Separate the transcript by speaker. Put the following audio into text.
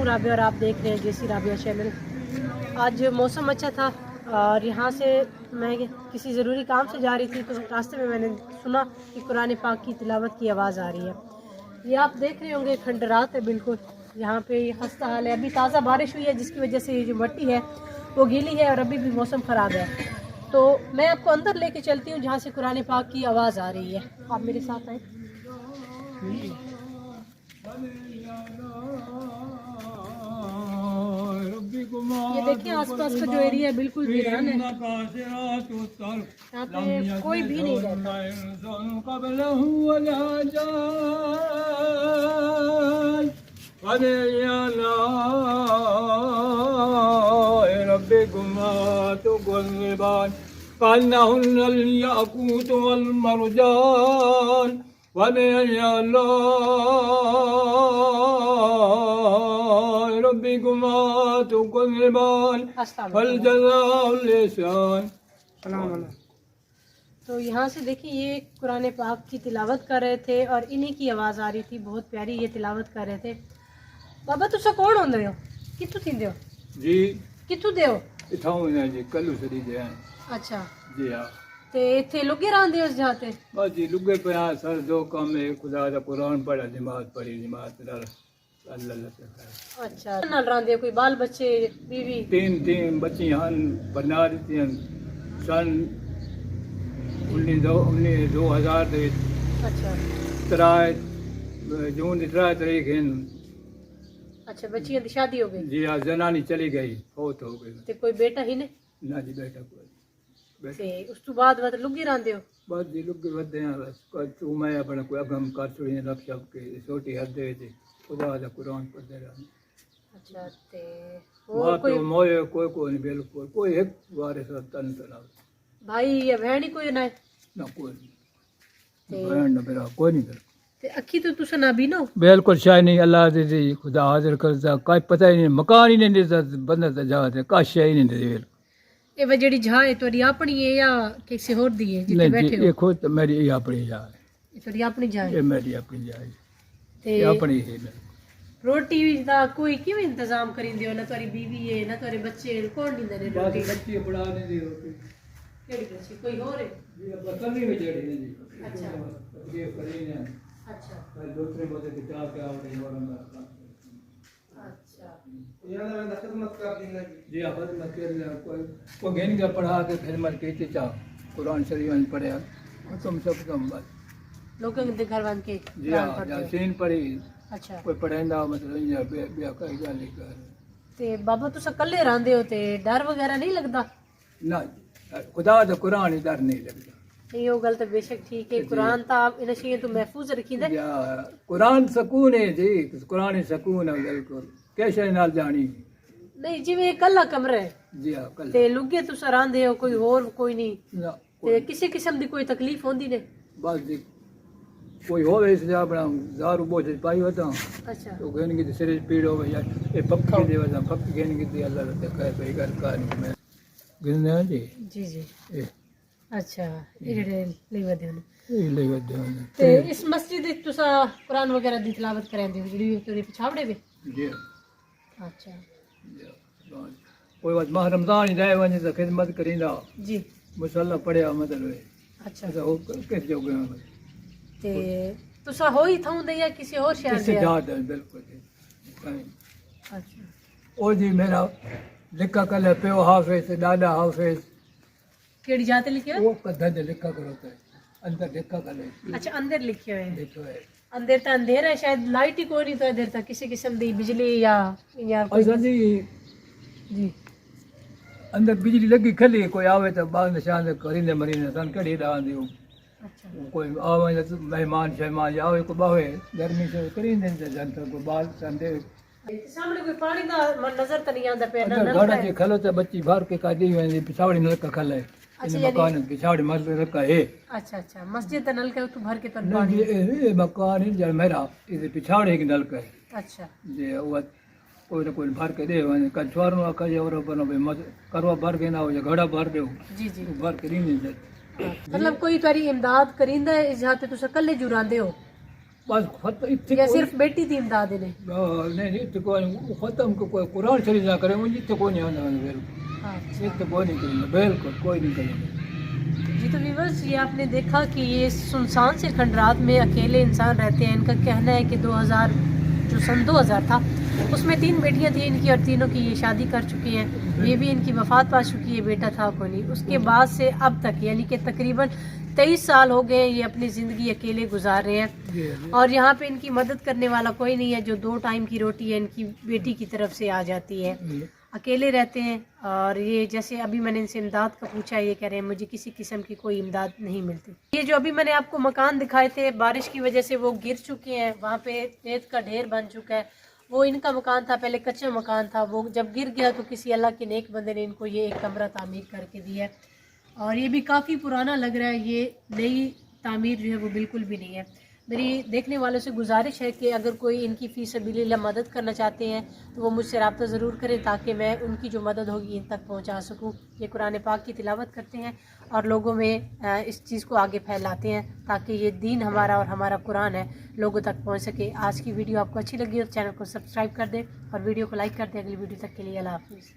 Speaker 1: राबिया और आप देख रहे हैं जेसी राबिया चैनल। आज मौसम अच्छा था और यहाँ से मैं किसी ज़रूरी काम से जा रही थी तो रास्ते में मैंने सुना कि कुरान पाक की तिलावत की आवाज़ आ रही है। ये आप देख रहे होंगे खंडरात है बिल्कुल, यहाँ पे ये खस्ता हाल है। अभी ताज़ा बारिश हुई है जिसकी वजह से ये जो मिट्टी है वो गीली है और अभी भी मौसम ख़राब है। तो मैं आपको अंदर लेके चलती हूँ जहाँ से कुरान पाक की आवाज़ आ रही है। आप मेरे साथ आए। ये देखिए आसपास का जो एरिया है बिल्कुल वीरान है, यहाँ पे कोई भी नहीं रहता। तो यहाँ से देखिए ये कुरान पाक की तिलावत कर रहे थे और इन्हीं की आवाज़ आ रही थी। बहुत प्यारी ये तिलावत कर रहे थे। बाबा तुसा कौन होंदे हो, कित्थों थींदे हो
Speaker 2: जी?
Speaker 1: कित्थों दे हो?
Speaker 2: इथां ने जी कल्लू सरी दे।
Speaker 1: अच्छा
Speaker 2: जी हाँ,
Speaker 1: ते इत्थे लुगे रहंदे हो इस जगह ते?
Speaker 2: बस जी लुगे पे यहाँ सर दो काम है, खुदा का कुरान पढ़ा, नमाज पढ़ी, नमाज अल्लाह से खाए।
Speaker 1: अच्छा नाल रहंदे हो, कोई बाल बच्चे बीवी?
Speaker 2: तीन बच्ची हन बना दी सन 2000 ਦੇ
Speaker 1: अच्छा
Speaker 2: ਤਰਾਏ जून ਦੀ 3 तारीख है।
Speaker 1: अच्छा बच्चियों की शादी हो गई?
Speaker 2: जी हाँ, जनानी चली गई, फौत हो गई।
Speaker 1: ते कोई बेटा ही ने?
Speaker 2: ना जी बेटा कोई
Speaker 1: ते उस तो बाद मतलब लुगी रहंदे हो?
Speaker 2: बस जी लुगे वधे हैं, बस तू मैं अपना कोई अगम कर छोड़ी रख सब के छोटी हद दे खुदा का कुरान पढ़ते रहने।
Speaker 1: अच्छा ते
Speaker 2: माँ
Speaker 1: और कोई
Speaker 2: तो मोए कोई नहीं, बिल्कुल कोई एक वारिस तन तला
Speaker 1: भाई या बहन ही कोई ना है?
Speaker 2: ना कोई नहीं, बहन ना मेरा कोई नहीं मेरा।
Speaker 1: ते अखी तो तुसा ना भी ना हो?
Speaker 2: बिल्कुल शायद नहीं, अल्लाह दे खुदा हाजिर करता, कोई पता ही नहीं, मकान ही नहीं देता बंदा तो जाते काश ही नहीं दे।
Speaker 1: ये वा जेड़ी जहाँ है तोरी अपनी है या किसी और दी है जिथे
Speaker 2: नहीं
Speaker 1: बैठे
Speaker 2: जी,
Speaker 1: हो?
Speaker 2: ये खुद मेरी ये अपनी जाए,
Speaker 1: ये तोरी अपनी जहाँ
Speaker 2: ये
Speaker 1: है?
Speaker 2: मेरी अपनी जाए,
Speaker 1: ते
Speaker 2: ये अपनी ही मेरी।
Speaker 1: रोटी दा कोई किवें इंतजाम करिंदे हो? ना तोरी बीवी है ना तोरे बच्चे, कौन दिंदे ने रोटी?
Speaker 2: बच्ची बड़ा नहीं दी रोटी
Speaker 1: केड़ी बच्ची कोई और है?
Speaker 2: जी, बर्तन नहीं बेचड़ी ने जी।
Speaker 1: अच्छा
Speaker 2: ये करी ने
Speaker 1: अच्छा
Speaker 2: दूसरे बोले कि चाह के आओ नहीं और मैं
Speaker 1: अच्छा
Speaker 3: यहाँ ना खिदमत कर दी ना जी।
Speaker 2: जी आप मत कर को घेन के पढ़ा के खिदमत की चाह कुरान शरीफ में पढ़े तुम सब कम बस
Speaker 1: लोगों के घर बन के
Speaker 2: जी
Speaker 1: कुरान
Speaker 2: हाँ,
Speaker 1: पढ़ते हो?
Speaker 2: यासीन पढ़ी
Speaker 1: अच्छा
Speaker 2: कोई पढ़ेंदा मतलब या बिया का गल कर
Speaker 1: ते बाबा तुसा कल्ले रहंदे हो ते डर वगैरह नहीं लगदा?
Speaker 2: ना खुदा दा कुरान ही डर नहीं लगता।
Speaker 1: नहीं वो गल तो बेशक ठीक है, कुरान तो आप इन चीज़ों तो महफूज रखींदे।
Speaker 2: या कुरान सकून है जी, कुरान ही सकून है बिल्कुल, कैसे नाल जानी।
Speaker 1: नहीं जिवें कल्ला कमरा है
Speaker 2: जी हाँ कल
Speaker 1: ते लुगे तुसा रहंदे हो, कोई और कोई नहीं
Speaker 2: ना
Speaker 1: ते किसी किस्म दी कोई तकलीफ होंदी ने?
Speaker 2: बस जी कोई हो इस जा बना दारू बोझ पाई होता
Speaker 1: अच्छा
Speaker 2: तो कहने की सिर पीड़ हो गई ये पक्की दे वजह पक्की कहने की अल्लाह ने देखा है भाई घर का नहीं मैं गिनने हैं जी
Speaker 1: जी जी
Speaker 2: ये
Speaker 1: अच्छा ये जेड़े लेवा दे ने
Speaker 2: ये ले गए हैं
Speaker 1: ते इस मस्जिद विच तुसा कुरान वगैरह दी तिलावत करांदे हो जेड़ी तेरे पिछावड़े वे?
Speaker 2: जी
Speaker 1: अच्छा
Speaker 2: कोई बात माह रमजान ही रहे वने तो खिदमत करींदा
Speaker 1: जी
Speaker 2: मुसल्ला पढ़िया मतलब
Speaker 1: अच्छा
Speaker 2: ऐसा हो किस जो गए
Speaker 1: ते तुसा होई थाउं दे या किसी और शहर
Speaker 2: किसी
Speaker 1: दे?
Speaker 2: जात है बिल्कुल जी।
Speaker 1: अच्छा
Speaker 2: ओ जी मेरा लिखा कल पियो हाफिज दादा हाफिज
Speaker 1: केड़ी जात लिखे हो?
Speaker 2: वो कदा दे लिखा करो तो अंदर लिखा कर
Speaker 1: अच्छा अंदर लिखे हुए हैं।
Speaker 2: देखो है
Speaker 1: अंदर तो अंधेरा है, शायद लाइट ही कोई नहीं तो इधर तक किसी किस्म दी बिजली या कोई
Speaker 2: अच्छा जी
Speaker 1: जी
Speaker 2: अंदर बिजली लगी खली कोई आवे तो बाग निशान करीने मरीने सन कड़ी डांदी
Speaker 1: अच्छा
Speaker 2: कोई आवे तो मेहमान शहमान आवे को बावे गर्मी से करीने जनता को बाल संदे
Speaker 1: सामने कोई पानी का नजर तो नहीं आता पे ना
Speaker 2: अंदर
Speaker 1: नलका
Speaker 2: घड़ा
Speaker 1: है?
Speaker 2: जी खलो तो बच्ची भर के काटी हुई पिछाड़ी नलका खले
Speaker 1: अच्छा,
Speaker 2: इन
Speaker 1: यानी-
Speaker 2: मकान पिछाड़ी मर रखा है
Speaker 1: अच्छा अच्छा मस्जिद का नलका तो भर के तो
Speaker 2: नहीं
Speaker 1: पानी
Speaker 2: ये मकान है जो मेरा इसे पिछाड़ी एक नलका है
Speaker 1: अच्छा
Speaker 2: जे वो कोई ना कोई भर के दे वने कछवार नो आका और बनो बे मत करवा भर के ना हो जा घड़ा भर दे
Speaker 1: जी जी
Speaker 2: भर के नहीं दे
Speaker 1: मतलब कोई तारी इमदाद करिंदा है इस जाते तुसा कल्ले जुरांदे हो?
Speaker 2: بس اتنے
Speaker 1: یا صرف بیٹی تھی امداد نے؟
Speaker 2: نہیں اتنے کوئی ختم کو کوئی قرآن شریف نہ کرے مجھے اتنے کوئی نہیں آنا بالکل،
Speaker 1: اچھا
Speaker 2: اتنے کوئی نہیں کریں گے، بالکل کوئی نہیں کریں گے۔
Speaker 1: جی تو ویورز یہ آپ نے دیکھا کہ یہ سنسان سے کھنڈرات میں اکیلے انسان رہتے ہیں۔ ان کا کہنا ہے کہ 2000 تھا اس میں 3 بیٹیاں تھیں ان کی، اور تینوں کی یہ شادی کر چکی ہیں، یہ بھی ان کی وفات پا چکی ہے، بیٹا تھا کوئی نہیں۔ اس کے بعد سے اب تک یعنی کہ تقریباً 23 سال ہو گئے یہ اپنی زندگی اکیلے گزار رہے ہیں، اور یہاں پہ ان کی مدد کرنے والا کوئی نہیں ہے۔ جو 2 ٹائم کی روٹی ہے ان کی بیٹی کی طرف سے آ جاتی ہے، اکیلے رہتے ہیں۔ اور یہ جیسے ابھی میں نے ان سے امداد کا پوچھا، یہ کہہ رہے ہیں مجھے کسی قسم کی کوئی امداد نہیں ملتی۔ یہ جو ابھی میں نے آپ کو مکان دکھائے تھے بارش کی وجہ سے وہ گر چکے ہیں، وہاں پہ ریت کا ڈھیر بن چکا ہے۔ وہ ان کا مکان تھا، پہلے کچا مکان تھا، وہ جب گر گیا تو کسی اللہ کے نیک بندے نے ان کو یہ ایک کمرہ تعمیر کر کے دیا ہے، اور یہ بھی کافی پرانا لگ رہا ہے، یہ نئی تعمیر جو ہے وہ بالکل بھی نہیں ہے۔ میری دیکھنے والوں سے گزارش ہے کہ اگر کوئی ان کی فی سبیل اللہ مدد کرنا چاہتے ہیں تو وہ مجھ سے رابطہ ضرور کریں، تاکہ میں ان کی جو مدد ہوگی ان تک پہنچا سکوں۔ یہ قرآن پاک کی تلاوت کرتے ہیں اور لوگوں میں اس چیز کو آگے پھیلاتے ہیں، تاکہ یہ دین ہمارا اور ہمارا قرآن ہے لوگوں تک پہنچ سکے۔ آج کی ویڈیو آپ کو اچھی لگی تو چینل کو سبسکرائب کر دیں اور ویڈیو کو لائک کر دیں۔ اگلی ویڈیو تک کے لیے اللہ حافظ۔